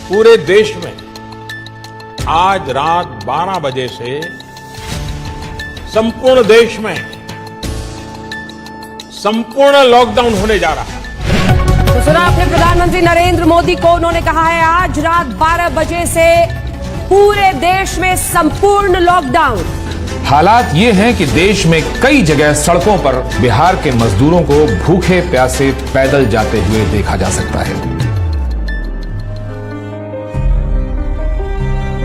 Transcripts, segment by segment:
पूरे देश में आज रात 12 बजे से संपूर्ण देश में संपूर्ण लॉकडाउन होने जा रहा है। तो सुना आपने प्रधानमंत्री नरेंद्र मोदी को, उन्होंने कहा है आज रात 12 बजे से पूरे देश में संपूर्ण लॉकडाउन। हालात ये हैं कि देश में कई जगह सड़कों पर बिहार के मजदूरों को भूखे प्यासे पैदल जाते हुए देखा जा सकता है।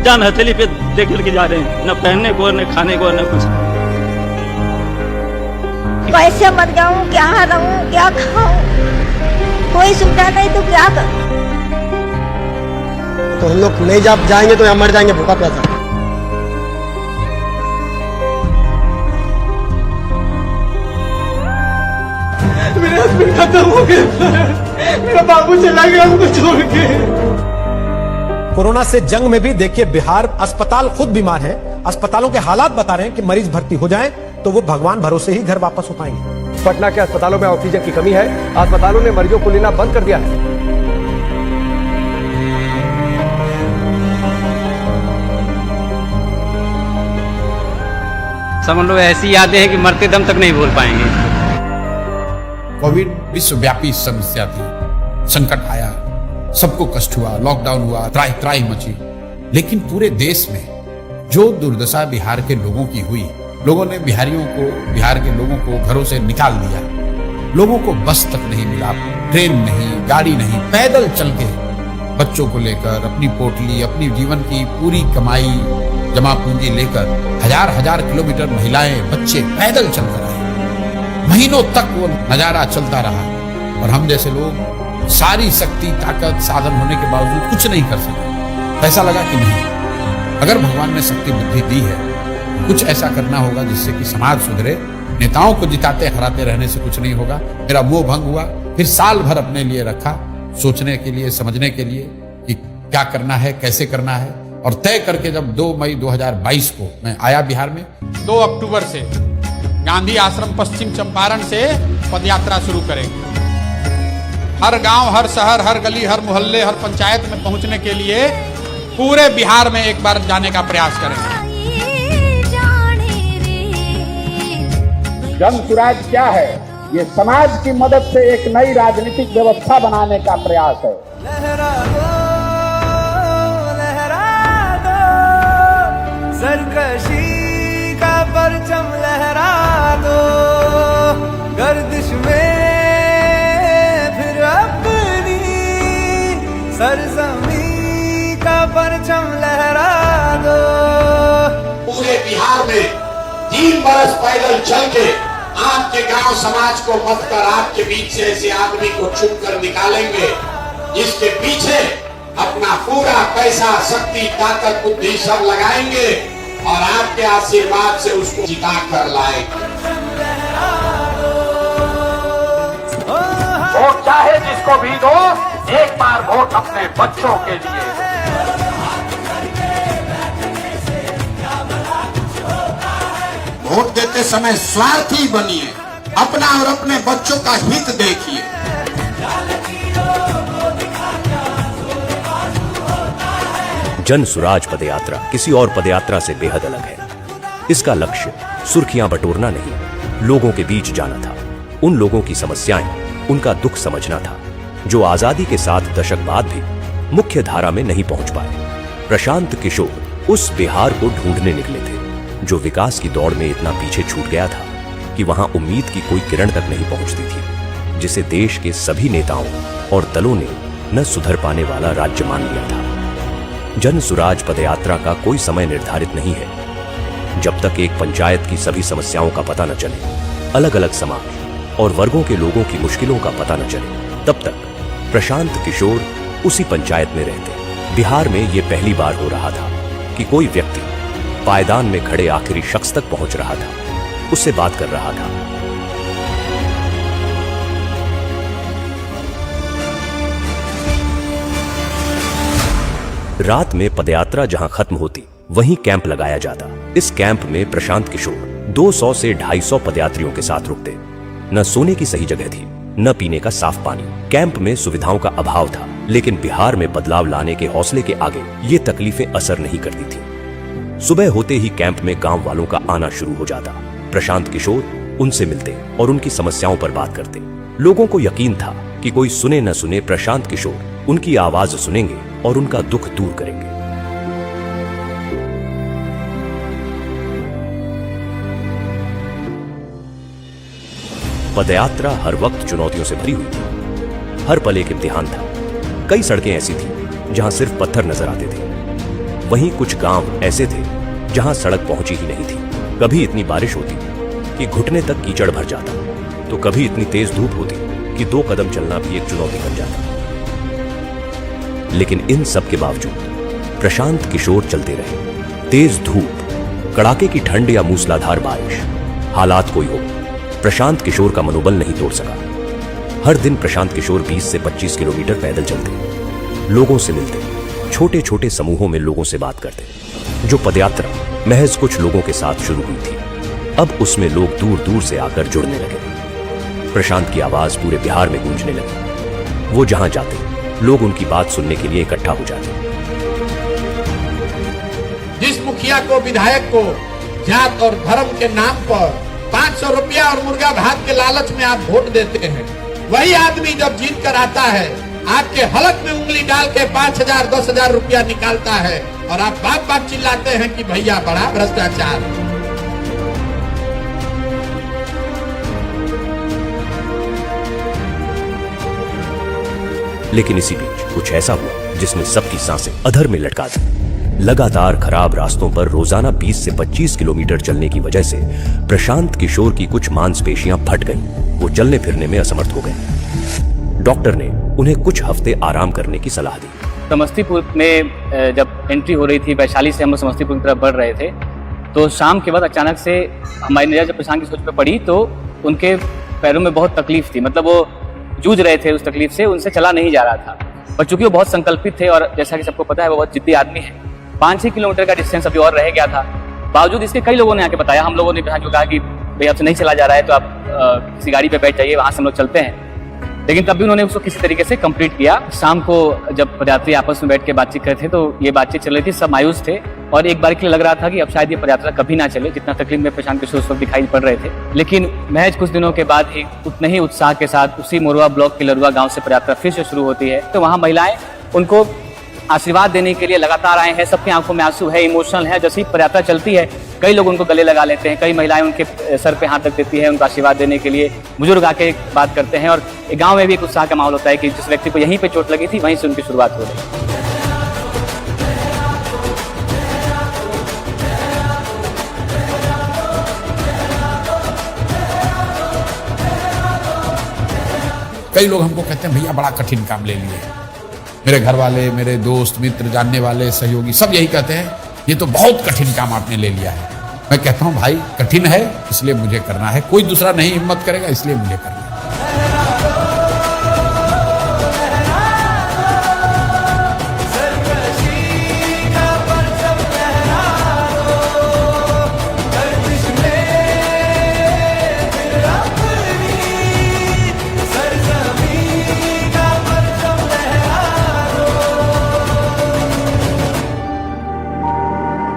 जान हथेली पे देख के जा रहे हैं, न पहनने को, न खाने को, न कुछ। कैसे मर जाऊं, क्या रहूं, क्या खाऊं, कोई सुविधा नहीं तो क्या करूं। तो हम लोग नहीं जब जाएंगे तो यहाँ मर जाएंगे भूखा प्यासा। मेरा हस्बैंड खत्म हो गया, मेरा बाबू चला गया हमको छोड़ के। कोरोना से जंग में भी देखिए बिहार अस्पताल खुद बीमार है, अस्पतालों के हालात बता रहे हैं कि मरीज भर्ती हो जाएं तो वो भगवान भरोसे ही घर वापस हो पाएंगे। पटना के अस्पतालों में ऑक्सीजन की कमी है, अस्पतालों ने मरीजों को लेना बंद कर दिया है। समझ लो ऐसी यादें हैं कि मरते दम तक नहीं भूल पाएंगे। कोविड विश्वव्यापी समस्या थी, संकट आया, सबको कष्ट हुआ, लॉकडाउन हुआ, त्राही त्राही मची। लेकिन पूरे देश में जो दुर्दशा बिहार के लोगों की हुई, लोगों ने बिहार के लोगों को घरों से निकाल दिया। लोगों को बस तक नहीं मिला, ट्रेन नहीं, गाड़ी नहीं, पैदल चल के बच्चों को लेकर अपनी पोटली, अपनी जीवन की पूरी कमाई, जमा पूंजी लेकर हजार हजार किलोमीटर महिलाएं, बच्चे पैदल चलकर आए। महीनों तक वो नजारा चलता रहा और हम जैसे लोग सारी शक्ति, ताकत, साधन होने के बावजूद कुछ नहीं कर सके। ऐसा लगा कि नहीं, अगर भगवान ने शक्ति बुद्धि दी है, कुछ ऐसा करना होगा जिससे कि समाज सुधरे। नेताओं को जिताते हराते रहने से कुछ नहीं होगा। मेरा मोह भंग हुआ, फिर साल भर अपने लिए रखा, सोचने के लिए, समझने के लिए कि क्या करना है, कैसे करना है। और तय करके जब 2 मई 2022 को मैं आया बिहार में, 2 अक्टूबर से गांधी आश्रम पश्चिम चंपारण से पदयात्रा शुरू करेंगे। हर गांव, हर शहर, हर गली, हर मोहल्ले, हर पंचायत में पहुंचने के लिए पूरे बिहार में एक बार जाने का प्रयास करेंगे। जन सुराज क्या है? ये समाज की मदद से एक नई राजनीतिक व्यवस्था बनाने का प्रयास है। लहरा दो, सरकशी का परचम लहरा दो, गर्दिश में फिर अपनी सरजमी का परचम लहरा दो। पूरे बिहार में 3 बरस पैदल चल के आपके गांव समाज को मत कर आपके बीच से ऐसे आदमी को चुन कर निकालेंगे जिसके पीछे अपना पूरा पैसा, शक्ति, ताकत, बुद्धि सब लगाएंगे और आपके आशीर्वाद से उसको जिता कर लाएंगे। वोट चाहे जिसको भी दो, एक बार वोट अपने बच्चों के लिए। वोट देते समय स्वार्थी बनिए, अपना और अपने बच्चों का हित देखिए। जन सुराज पदयात्रा किसी और पदयात्रा से बेहद अलग है। इसका लक्ष्य सुर्खियां बटोरना नहीं, लोगों के बीच जाना था, उन लोगों की समस्याएं, उनका दुख समझना था जो आजादी के 7 दशक बाद भी मुख्य धारा में नहीं पहुंच पाए। प्रशांत किशोर उस बिहार को ढूंढने निकले थे जो विकास की दौड़ में इतना पीछे छूट गया था कि वहां उम्मीद की कोई किरण तक नहीं पहुंचती थी, जिसे देश के सभी नेताओं और दलों ने न सुधर पाने वाला राज्य मान लिया था। जन सुराज पदयात्रा का कोई समय निर्धारित नहीं है। जब तक एक पंचायत की सभी समस्याओं का पता न चले, अलग अलग समाज और वर्गों के लोगों की मुश्किलों का पता न चले, तब तक प्रशांत किशोर उसी पंचायत में रहते। बिहार में यह पहली बार हो रहा था कि कोई व्यक्ति पायदान में खड़े आखिरी शख्स तक पहुंच रहा था, उससे बात कर रहा था। रात में पदयात्रा जहां खत्म होती, वहीं कैंप लगाया जाता। इस कैंप में प्रशांत किशोर 200 से 250 पदयात्रियों के साथ रुकते। न सोने की सही जगह थी, न पीने का साफ पानी। कैंप में सुविधाओं का अभाव था। लेकिन बिहार में बदलाव लाने के हौसले के आगे ये तकलीफें असर नहीं करती थी। सुबह होते ही कैंप में गांव वालों का आना शुरू हो जाता। प्रशांत किशोर उनसे मिलते और उनकी समस्याओं पर बात करते। लोगों को यकीन था कि कोई सुने न सुने प्रशांत किशोर उनकी आवाज सुनेंगे और उनका दुख दूर करेंगे। पदयात्रा हर वक्त चुनौतियों से भरी हुई थी। हर पल एक इम्तिहान था। कई सड़कें ऐसी थी जहां सिर्फ पत्थर नजर आते थे। वहीं कुछ गांव ऐसे थे जहां सड़क पहुंची ही नहीं थी। कभी इतनी बारिश होती कि घुटने तक कीचड़ भर जाता, तो कभी इतनी तेज धूप होती कि 2 कदम चलना भी एक चुनौती बन जाता। लेकिन इन सब के बावजूद प्रशांत किशोर चलते रहे। तेज धूप, कड़ाके की ठंड या मूसलाधार बारिश, हालात कोई हो, प्रशांत किशोर का मनोबल नहीं तोड़ सका। हर दिन प्रशांत किशोर 20 से 25 किलोमीटर पैदल चलते, लोगों से मिलते, छोटे छोटे समूहों में लोगों से बात करते। जो पदयात्रा महज कुछ लोगों के साथ शुरू हुई थी, अब उसमें लोग दूर दूर से आकर जुड़ने लगे। प्रशांत की आवाज पूरे बिहार में गूंजने लगी। वो जहां जाते, लोग उनकी बात सुनने के लिए इकट्ठा हो जाते। जिस मुखिया को, विधायक को जात और धर्म के नाम पर 500 रुपया और मुर्गा भात के लालच में आप वोट देते हैं, वही आदमी जब जीत कर आता है, आपके हलक में उंगली डाल के 5,000 10,000 रुपया निकालता है और आप बात बात चिल्लाते हैं कि भैया बड़ा भ्रष्टाचार। लेकिन इसी बीच कुछ ऐसा हुआ जिसने सबकी सांसें अधर में लटका दी। लगातार खराब रास्तों पर रोजाना 20 से 25 किलोमीटर चलने की वजह से प्रशांत किशोर की कुछ मांसपेशियां फट गईं। वो चलने फिरने में असमर्थ हो गए। डॉक्टर ने उन्हें कुछ हफ्ते आराम करने की सलाह दी। समस्तीपुर में जब एंट्री हो रही थी, वैशाली से हम लोग समस्तीपुर की तरफ बढ़ रहे थे, तो शाम के बाद अचानक से हमारी नजर जब प्रशांत किशोर पे पड़ी तो उनके पैरों में बहुत तकलीफ थी। मतलब वो जूझ रहे थे उस तकलीफ से, उनसे चला नहीं जा रहा था। पर चूंकि वो बहुत संकल्पित थे और जैसा कि सबको पता है वो बहुत जिद्दी आदमी है, 5-6 किलोमीटर का डिस्टेंस अभी और रह गया था। बावजूद इसके कई लोगों ने आके बताया, हम लोगों ने जो कहा कि भाई आपसे नहीं चला जा रहा है तो आप किसी गाड़ी पे बैठ जाइए, वहां से हम लोग चलते हैं। लेकिन तब भी उन्होंने उसको किसी तरीके से कंप्लीट किया। शाम को जब पदयात्री आपस में बैठ के बातचीत कर रहे थे तो ये बातचीत चल रही थी, सब मायूस थे और एक बार के लिए लग रहा था कि अब शायद ये पदयात्रा कभी ना चले, जितना तकलीफ में प्रशांत किशोर उस वक्त दिखाई पड़ रहे थे। लेकिन महज कुछ दिनों के बाद ही उतने ही उत्साह के साथ उसी मोरवा ब्लॉक के लरुआ गांव से पदयात्रा फिर से शुरू होती है। तो वहां महिलाएं उनको आशीर्वाद देने के लिए लगातार आए हैं। सबकी आंखों में आंसू है, इमोशनल है। जैसे ही पदयात्रा चलती है, कई लोग उनको गले लगा लेते हैं, कई महिलाएं उनके सर पे हाथ रख देती है उनको आशीर्वाद देने के लिए। बुजुर्ग आके बात करते हैं और गांव में भी एक उत्साह का माहौल होता है कि जिस व्यक्ति को यहीं पे चोट लगी थी वहीं से उनकी शुरुआत हो रही। कई लोग हमको कहते हैं भैया बड़ा कठिन काम ले लिए। मेरे घर वाले, मेरे दोस्त मित्र, जानने वाले, सहयोगी सब यही कहते हैं ये तो बहुत कठिन काम आपने ले लिया है। मैं कहता हूं भाई कठिन है इसलिए मुझे करना है, कोई दूसरा नहीं हिम्मत करेगा इसलिए मुझे करना है।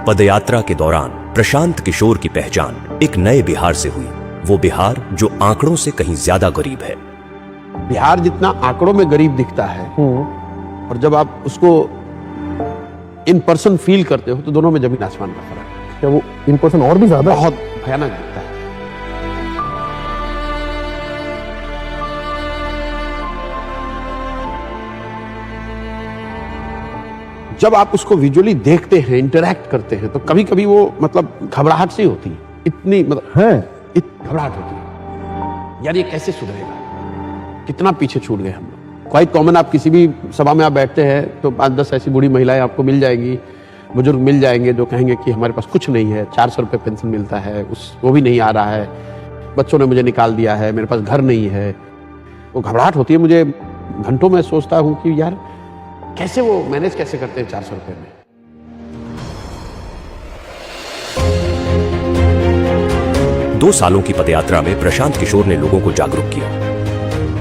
पदयात्रा के दौरान प्रशांत किशोर की पहचान एक नए बिहार से हुई। वो बिहार जो आंकड़ों से कहीं ज्यादा गरीब है। बिहार जितना आंकड़ों में गरीब दिखता है और जब आप उसको इन पर्सन फील करते हो तो दोनों में जमीन आसमान का फर्क है। क्या वो इन पर्सन और भी ज्यादा बहुत भयानक दिखता है। जब आप उसको विजुअली देखते हैं, इंटरैक्ट करते हैं, तो कभी कभी वो मतलब घबराहट सी होती है, इतनी मतलब है घबराहट होती है यार ये कैसे सुधरेगा, कितना पीछे छूट गए हम लोग। क्वाइट कॉमन, आप किसी भी सभा में आप बैठते हैं तो 5-10 ऐसी बूढ़ी महिलाएं आपको मिल जाएंगी, बुजुर्ग मिल जाएंगे जो कहेंगे कि हमारे पास कुछ नहीं है, 400 रुपये पेंशन मिलता है, वो भी नहीं आ रहा है, बच्चों ने मुझे निकाल दिया है, मेरे पास घर नहीं है। वो घबराहट होती है मुझे। घंटों में सोचता हूँ कि यार कैसे वो मैनेज कैसे करते हैं 400 रुपये में। दो सालों की पदयात्रा में प्रशांत किशोर ने लोगों को जागरूक किया,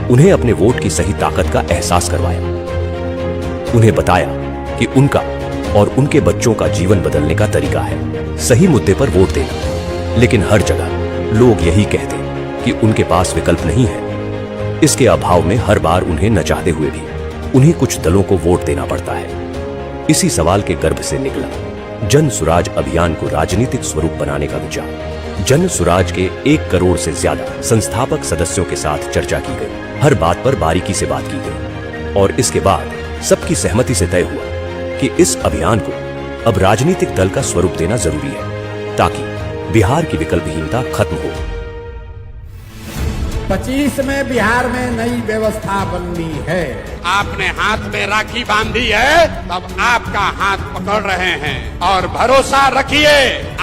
उन्हें अपने वोट की सही ताकत का एहसास करवाया। उन्हें बताया कि उनका और उनके बच्चों का जीवन बदलने का तरीका है सही मुद्दे पर वोट देना। लेकिन हर जगह लोग यही कहते कि उनके पास विकल्प नहीं है। इसके अभाव में हर बार उन्हें न चाहते हुए भी उन्हें कुछ दलों को वोट देना पड़ता है। इसी सवाल के गर्भ से निकला जन सुराज अभियान को राजनीतिक स्वरूप बनाने का विचार। जन सुराज के 1 करोड़ से ज्यादा संस्थापक सदस्यों के साथ चर्चा की गई। हर बात पर बारीकी से बात की गई और इसके बाद सबकी सहमति से तय हुआ कि इस अभियान को अब राजनीतिक दल का स्वरूप देना जरूरी है ताकि बिहार की विकल्पहीनता खत्म हो। 25 में बिहार में नई व्यवस्था बननी है। आपने हाथ में राखी बांधी है, तब आपका हाथ पकड़ रहे हैं और भरोसा रखिए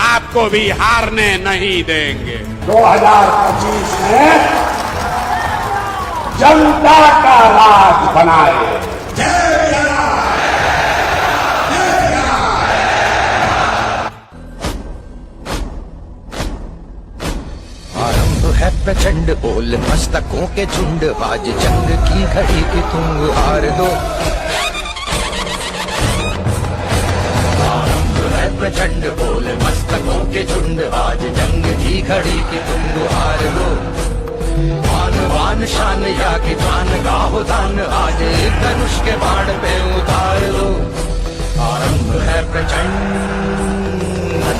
आपको भी हारने नहीं देंगे। 2025 में जनता का राज बनाए। है प्रचंड बोल मस्तकों के झुंड, आज जंग की घड़ी की तुम हार दो। आरंभ है प्रचंड बोल मस्तकों के झुंड, आज जंग की घड़ी की तुम हार दो। मान वान शान या कि जान गाहो दान, आज धनुष के बाण पे उतार दो। आरंभ है प्रचंड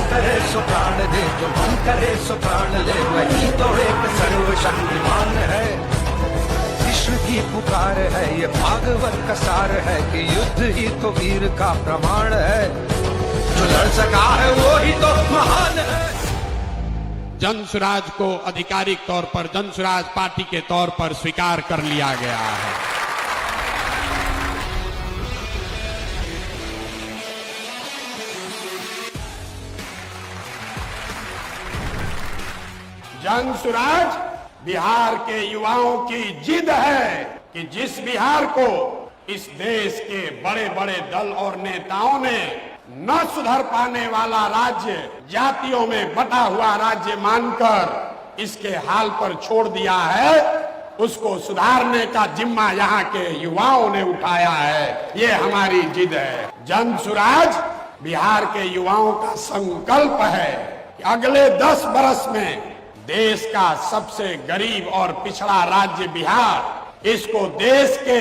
करे सो प्राण दे, जो मन करे सो प्राण ले, वही तो एक सर्वशक्तिमान है। विश्व की पुकार है, ये भागवत का सार है कि युद्ध ही तो वीर का प्रमाण है। जो लड़ सका है वो ही तो महान है। जन सुराज को आधिकारिक तौर पर जन सुराज पार्टी के तौर पर स्वीकार कर लिया गया है। जन सुराज बिहार के युवाओं की जिद है कि जिस बिहार को इस देश के बड़े बड़े दल और नेताओं ने न सुधर पाने वाला राज्य, जातियों में बटा हुआ राज्य मानकर इसके हाल पर छोड़ दिया है, उसको सुधारने का जिम्मा यहाँ के युवाओं ने उठाया है। ये हमारी जिद है। जन सुराज बिहार के युवाओं का संकल्प है कि अगले 10 बरस में देश का सबसे गरीब और पिछड़ा राज्य बिहार, इसको देश के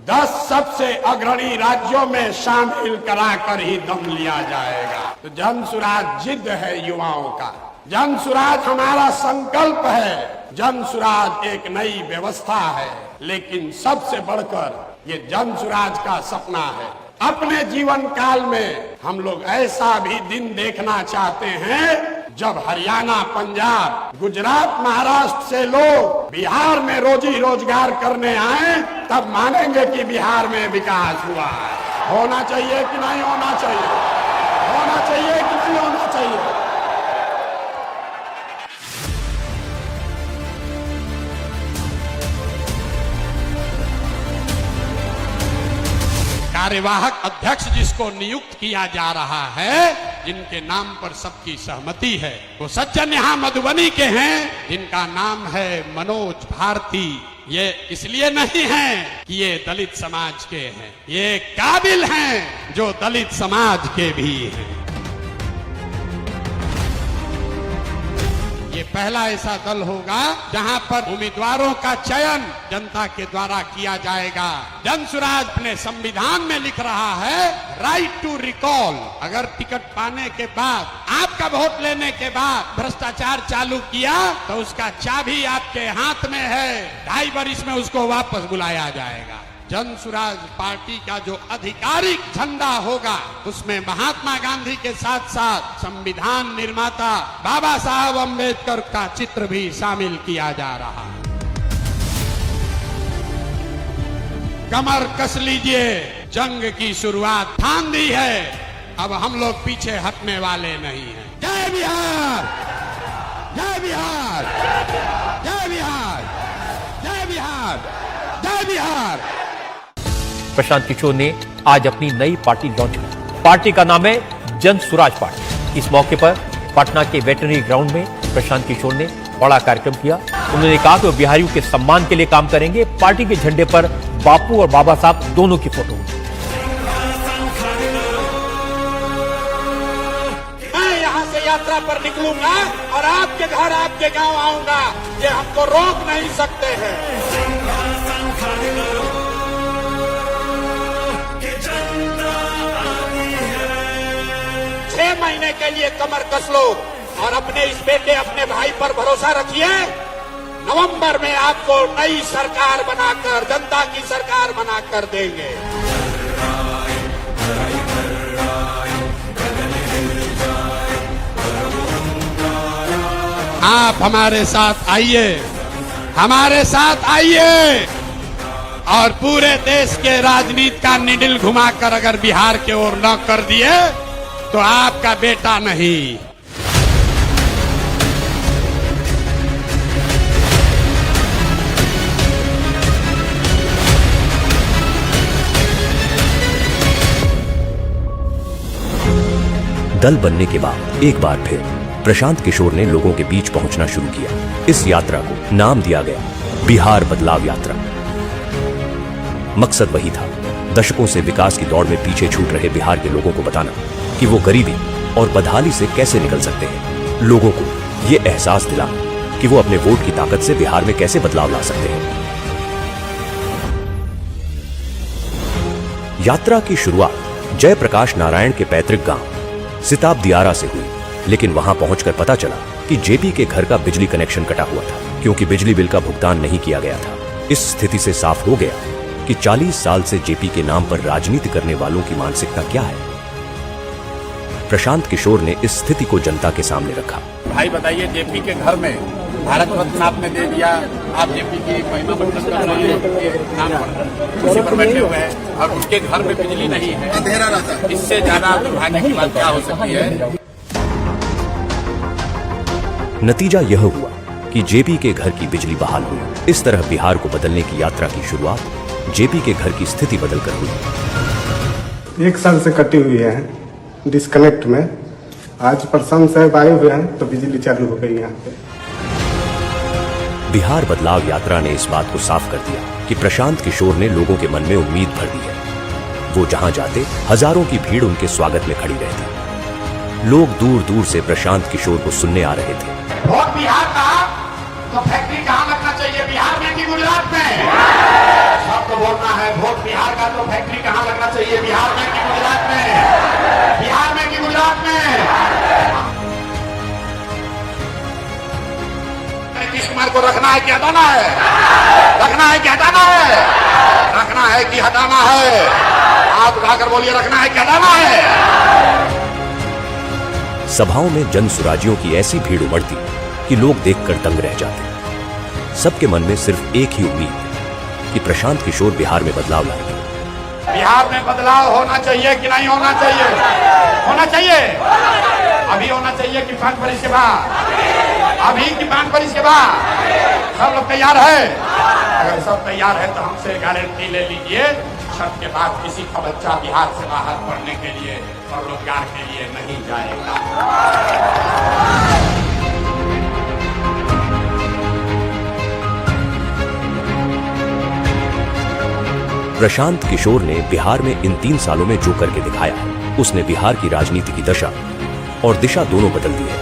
10 सबसे अग्रणी राज्यों में शामिल कराकर ही दम लिया जाएगा। तो जन सुराज जिद है युवाओं का, जन सुराज हमारा संकल्प है, जन सुराज एक नई व्यवस्था है। लेकिन सबसे बढ़कर ये जन सुराज का सपना है। अपने जीवन काल में हम लोग ऐसा भी दिन देखना चाहते हैं जब हरियाणा, पंजाब, गुजरात, महाराष्ट्र से लोग बिहार में रोजी रोजगार करने आए, तब मानेंगे कि बिहार में विकास हुआ है। होना चाहिए कि नहीं होना चाहिए? होना चाहिए कि नहीं होना चाहिए? कार्यवाहक अध्यक्ष जिसको नियुक्त किया जा रहा है, जिनके नाम पर सबकी सहमति है, वो सज्जन यहाँ मधुबनी के हैं जिनका नाम है मनोज भारती। ये इसलिए नहीं है कि ये दलित समाज के हैं, ये काबिल हैं जो दलित समाज के भी हैं। ये पहला ऐसा दल होगा जहां पर उम्मीदवारों का चयन जनता के द्वारा किया जाएगा। जन सुराज अपने संविधान में लिख रहा है राइट टू रिकॉल। अगर टिकट पाने के बाद, आपका वोट लेने के बाद भ्रष्टाचार चालू किया तो उसका चाबी आपके हाथ में है। 2.5 वर्ष में उसको वापस बुलाया जाएगा। जन सुराज पार्टी का जो आधिकारिक झंडा होगा उसमें महात्मा गांधी के साथ साथ संविधान निर्माता बाबा साहब अम्बेडकर का चित्र भी शामिल किया जा रहा है। कमर कस लीजिए, जंग की शुरुआत ठान दी है, अब हम लोग पीछे हटने वाले नहीं हैं। जय बिहार, जय बिहार, जय बिहार, जय बिहार, जय बिहार। प्रशांत किशोर ने आज अपनी नई पार्टी लॉन्च की। पार्टी का नाम है जन सुराज पार्टी। इस मौके पर पटना के वेटरनरी ग्राउंड में प्रशांत किशोर ने बड़ा कार्यक्रम किया। उन्होंने कहा कि वो बिहारियों के सम्मान के लिए काम करेंगे। पार्टी के झंडे पर बापू और बाबा साहब दोनों की फोटो होगी। बाहर निकलूंगा और आपके घर आपके गांव आऊंगा, ये हमको रोक नहीं सकते हैं। 6 महीने के लिए कमर कस लो और अपने इस बेटे अपने भाई पर भरोसा रखिए। नवंबर में आपको नई सरकार बनाकर, जनता की सरकार बनाकर देंगे। आप हमारे साथ आइए, हमारे साथ आइए और पूरे देश के राजनीति का निडिल घुमाकर अगर बिहार के ओर न कर दिए तो आपका बेटा नहीं। दल बनने के बाद एक बार फिर प्रशांत किशोर ने लोगों के बीच पहुंचना शुरू किया। इस यात्रा को नाम दिया गया बिहार बदलाव यात्रा। मकसद वही था, दशकों से विकास की दौड़ में पीछे छूट रहे बिहार के लोगों को बताना कि वो गरीबी और बदहाली से कैसे निकल सकते हैं। लोगों को ये एहसास दिलाना कि वो अपने वोट की ताकत से बिहार में कैसे बदलाव ला सकते हैं। यात्रा की शुरुआत जयप्रकाश नारायण के पैतृक गांव सिताब दियारा से हुई, लेकिन वहां पहुंचकर पता चला कि जेपी के घर का बिजली कनेक्शन कटा हुआ था, क्योंकि बिजली बिल का भुगतान नहीं किया गया था। इस स्थिति से साफ हो गया कि 40 साल से जेपी के नाम पर राजनीति करने वालों की मानसिकता क्या है। प्रशांत किशोर ने इस स्थिति को जनता के सामने रखा। भाई बताइए, जेपी के घर में भारत रत्न आपने दे दिया, आप जेपी की महिमा बंधन कर रहे हैं, नाम कुर्सी पर बैठे हुए हैं और उनके घर में बिजली नहीं है, अंधेरा रहता है। इससे ज्यादा दुर्भाग्य की बात क्या हो सकती है। नतीजा यह हुआ कि जेपी के घर की बिजली बहाल हुई। इस तरह बिहार को बदलने की यात्रा की शुरुआत जेपी के घर की स्थिति बदलकर हुई। 1 साल से कटी हुई है डिस्कनेक्ट में। आज प्रशांत साहब आए हुए हैं तो बिजली चालू हो गई यहाँ पे। बिहार बदलाव यात्रा ने इस बात को साफ कर दिया कि प्रशांत किशोर ने लोगों के मन में उम्मीद भर दी है। वो जहां जाते हजारों की भीड़ उनके स्वागत में खड़ी रहती। लोग दूर दूर से प्रशांत किशोर को सुनने आ रहे थे। वोट बिहार का तो फैक्ट्री कहाँ लगना चाहिए, बिहार में कि गुजरात में? सबको बोलना है, वोट बिहार का तो फैक्ट्री कहाँ लगना चाहिए, बिहार में कि गुजरात में? बिहार में कि गुजरात में? नीतीश कुमार को रखना है कि हटाना है? रखना है कि हटाना है? रखना है कि हटाना है? हाथ उठाकर बोलिए, रखना है कि हटाना है? सभाओं में जन सुराजियों की ऐसी भीड़ उमड़ती कि लोग देखकर दंग रह जाते। सबके मन में सिर्फ एक ही उम्मीद कि प्रशांत किशोर बिहार में बदलाव लाएंगे। बिहार में बदलाव होना चाहिए कि नहीं होना चाहिए? होना चाहिए। अभी होना चाहिए कि 5 बरिस के बाद? अभी कि 5 बरिस के बाद? सब लोग तैयार है? अगर सब तैयार है तो हमसे गारंटी ले लीजिए, शर्त के बाद किसी का बच्चा बिहार से बाहर पढ़ने के लिए और रोजगार के लिए नहीं जाएगा। प्रशांत किशोर ने बिहार में इन 3 सालों में जो करके दिखाया है, उसने बिहार की राजनीति की दशा और दिशा दोनों बदल दी है।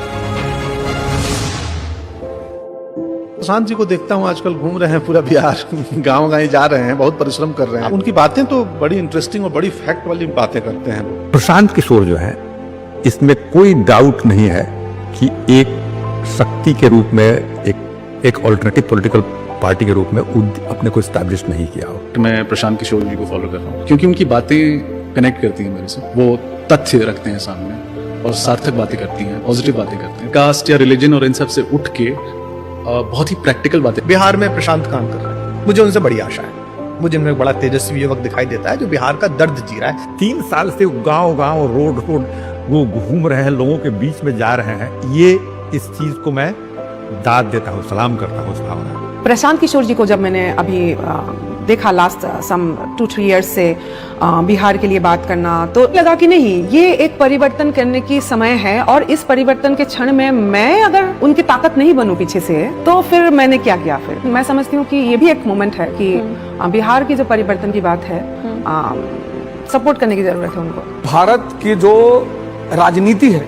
प्रशांत जी को देखता हूँ आजकल घूम रहे हैं पूरा बिहार, गांव गाँव जा रहे हैं, बहुत परिश्रम कर रहे हैं। उनकी बातें तो बड़ी इंटरेस्टिंग और बड़ी फैक्ट वाली बातें करते हैं। प्रशांत किशोर जो है, इसमें कोई डाउट नहीं है कि एक शक्ति के रूप में एक ऑल्टरनेटिव पॉलिटिकल पार्टी के रूप में अपने को स्टैब्लिश नहीं किया हो। मैं प्रशांत किशोर जी को फॉलो कर रहा हूँ क्योंकि उनकी बातें कनेक्ट करती हैं मेरे से। वो तथ्य रखते हैं सामने और सार्थक बातें करती हैं, पॉजिटिव बातें करते हैं। कास्ट या रिलीजन और इन सब से उठ के बहुत ही प्रैक्टिकल बातें। बिहार में प्रशांत काम कर रहे हैं, मुझे उनसे बड़ी आशा है। मुझे उनमें बड़ा तेजस्वी युवक दिखाई देता है जो बिहार का दर्द जी रहा है। 3 साल से गांव गांव रोड वो घूम रहे हैं, लोगों के बीच में जा रहे हैं। ये इस चीज को मैं दाद देता हूँ, सलाम करता हूँ उस भावना। प्रशांत किशोर जी को जब मैंने अभी देखा लास्ट सम 2-3 इयर्स से बिहार के लिए बात करना, तो लगा कि नहीं, ये एक परिवर्तन करने की समय है और इस परिवर्तन के क्षण में मैं अगर उनकी ताकत नहीं बनूं पीछे से, तो फिर मैंने क्या किया। फिर मैं समझती हूँ कि ये भी एक मोमेंट है कि बिहार की जो परिवर्तन की बात है, सपोर्ट करने की जरूरत है उनको। भारत की जो राजनीति है,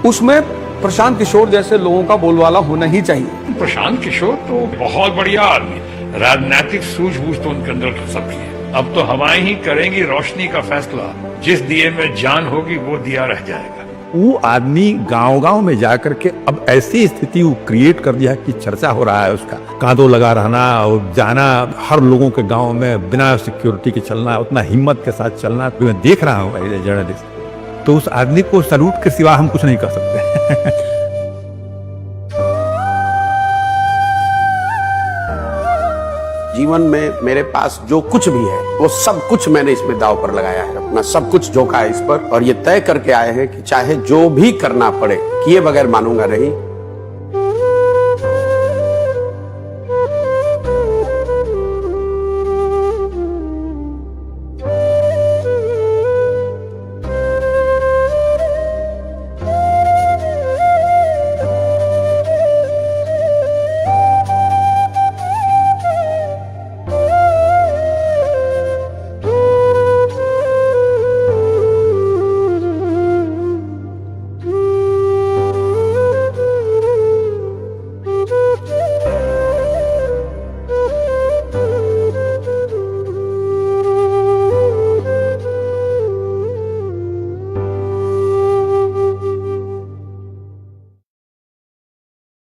उसमें प्रशांत किशोर जैसे लोगों का बोलबाला होना ही चाहिए। प्रशांत किशोर तो बहुत बढ़िया आदमी, राजनीतिक सूझबूझ तो उनके अंदर सबकी है। अब तो हवाएं ही करेंगी रोशनी का फैसला, जिस दिए में जान होगी वो दिया रह जाएगा। वो आदमी गांव-गांव में जाकर के अब ऐसी स्थिति वो क्रिएट कर दिया कि चर्चा हो रहा है उसका, कांधों लगा रहना और जाना हर लोगों के गांव में बिना सिक्योरिटी के चलना, उतना हिम्मत के साथ चलना। मैं देख रहा हूँ एज ए जर्नलिस्ट, तो उस आदमी को सैल्यूट के सिवा हम कुछ नहीं कर सकते। जीवन में मेरे पास जो कुछ भी है वो सब कुछ मैंने इसमें दाव पर लगाया है, अपना सब कुछ झोंका है इस पर, और ये तय करके आए हैं कि चाहे जो भी करना पड़े किए बगैर मानूंगा नहीं।